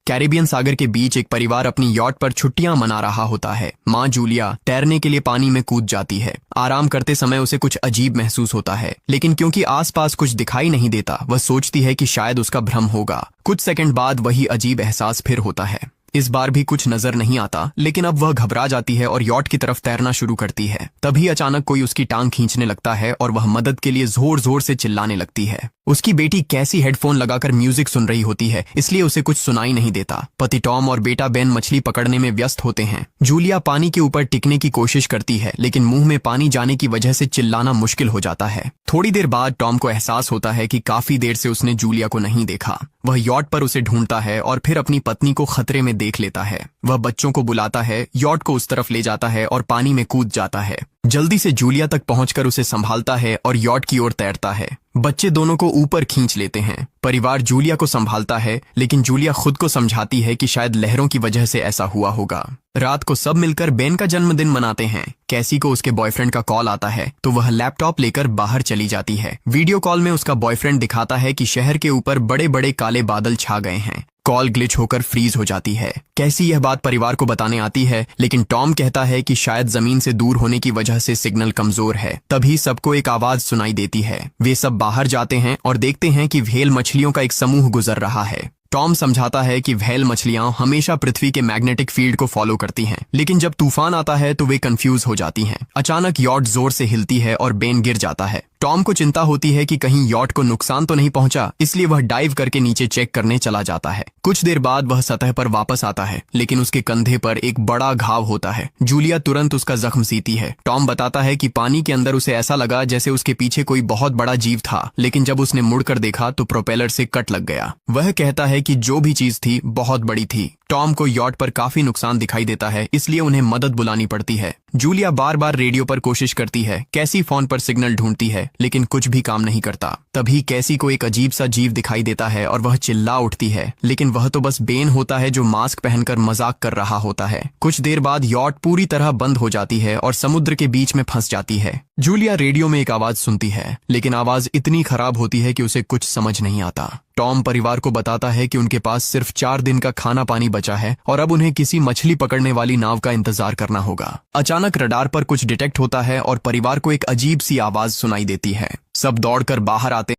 Caribbean सागर के बीच एक परिवार अपनी यॉट पर छुट्टियां मना रहा होता है। माँ जूलिया तैरने के लिए पानी में कूद जाती है। आराम करते समय उसे कुछ अजीब महसूस होता है, लेकिन क्योंकि आसपास कुछ दिखाई नहीं देता, वह सोचती है कि शायद उसका भ्रम होगा। कुछ सेकंड बाद वही अजीब एहसास फिर होता है। इस बार भी कुछ नजर नहीं आता, लेकिन अब वह घबरा जाती है और यॉट की तरफ तैरना शुरू करती है। तभी अचानक कोई उसकी टांग खींचने लगता है और वह मदद के लिए जोर जोर से चिल्लाने लगती है। उसकी बेटी कैसी हेडफोन लगाकर म्यूजिक सुन रही होती है, इसलिए उसे कुछ सुनाई नहीं देता। पति टॉम और बेटा बेन मछली पकड़ने में व्यस्त होते हैं। जूलिया पानी के ऊपर टिकने की कोशिश करती है, लेकिन मुंह में पानी जाने की वजह से चिल्लाना मुश्किल हो जाता है। थोड़ी देर बाद टॉम को एहसास होता है कि काफी देर से उसने जूलिया को नहीं देखा। वह यॉट पर उसे ढूंढता है और फिर अपनी पत्नी को खतरे में देख लेता है। वह बच्चों को बुलाता है, यॉट को उस तरफ ले जाता है और पानी में कूद जाता है। जल्दी से जूलिया तक पहुंचकर उसे संभालता है और यॉट की ओर तैरता है। बच्चे दोनों को ऊपर खींच लेते हैं। परिवार जूलिया को संभालता है, लेकिन जूलिया खुद को समझाती है कि शायद लहरों की वजह से ऐसा हुआ होगा। रात को सब मिलकर बेन का जन्मदिन मनाते हैं। कैसी को उसके बॉयफ्रेंड का कॉल आता है, तो वह लैपटॉप लेकर बाहर चली जाती है। वीडियो कॉल में उसका बॉयफ्रेंड दिखाता है कि शहर के ऊपर बड़े बड़े काले बादल छा गए हैं। कॉल ग्लिच होकर फ्रीज हो जाती है। कैसी यह बात परिवार को बताने आती है, लेकिन टॉम कहता है कि शायद जमीन से दूर होने की वजह से सिग्नल कमजोर है। तभी सबको एक आवाज सुनाई देती है। वे सब बाहर जाते हैं और देखते हैं कि व्हेल मछलियों का एक समूह गुजर रहा है। टॉम समझाता है कि व्हेल मछलियां हमेशा पृथ्वी के मैग्नेटिक फील्ड को फॉलो करती हैं, लेकिन जब तूफान आता है तो वे कंफ्यूज हो जाती हैं। अचानक यॉट जोर से हिलती है और बेन गिर जाता है। टॉम को चिंता होती है कि कहीं यॉट को नुकसान तो नहीं पहुंचा, इसलिए वह डाइव करके नीचे चेक करने चला जाता है। कुछ देर बाद वह सतह पर वापस आता है, लेकिन उसके कंधे पर एक बड़ा घाव होता है। जूलिया तुरंत उसका जख्म सीती है। टॉम बताता है कि पानी के अंदर उसे ऐसा लगा जैसे उसके पीछे कोई बहुत बड़ा जीव था, लेकिन जब उसने मुड़कर देखा तो प्रोपेलर से कट लग गया। वह कहता है कि जो भी चीज थी बहुत बड़ी थी। टॉम को यॉट पर काफी नुकसान दिखाई देता है, इसलिए उन्हें मदद बुलानी पड़ती है। जूलिया बार बार रेडियो पर कोशिश करती है। कैसी फोन पर सिग्नल ढूंढती है, लेकिन कुछ भी काम नहीं करता। तभी कैसी को एक अजीब सा जीव दिखाई देता है और वह चिल्ला उठती है, लेकिन वह तो बस बेन होता है जो मास्क पहनकर मजाक कर रहा होता है। कुछ देर बाद यॉट पूरी तरह बंद हो जाती है और समुद्र के बीच में फंस जाती है। जूलिया रेडियो में एक आवाज सुनती है, लेकिन आवाज इतनी खराब होती है कि उसे कुछ समझ नहीं आता। टॉम परिवार को बताता है कि उनके पास सिर्फ 4 दिन का खाना पानी बचा है और अब उन्हें किसी मछली पकड़ने वाली नाव का इंतजार करना होगा। अचानक रडार पर कुछ डिटेक्ट होता है और परिवार को एक अजीब सी आवाज सुनाई देती है। सब दौड़कर बाहर आते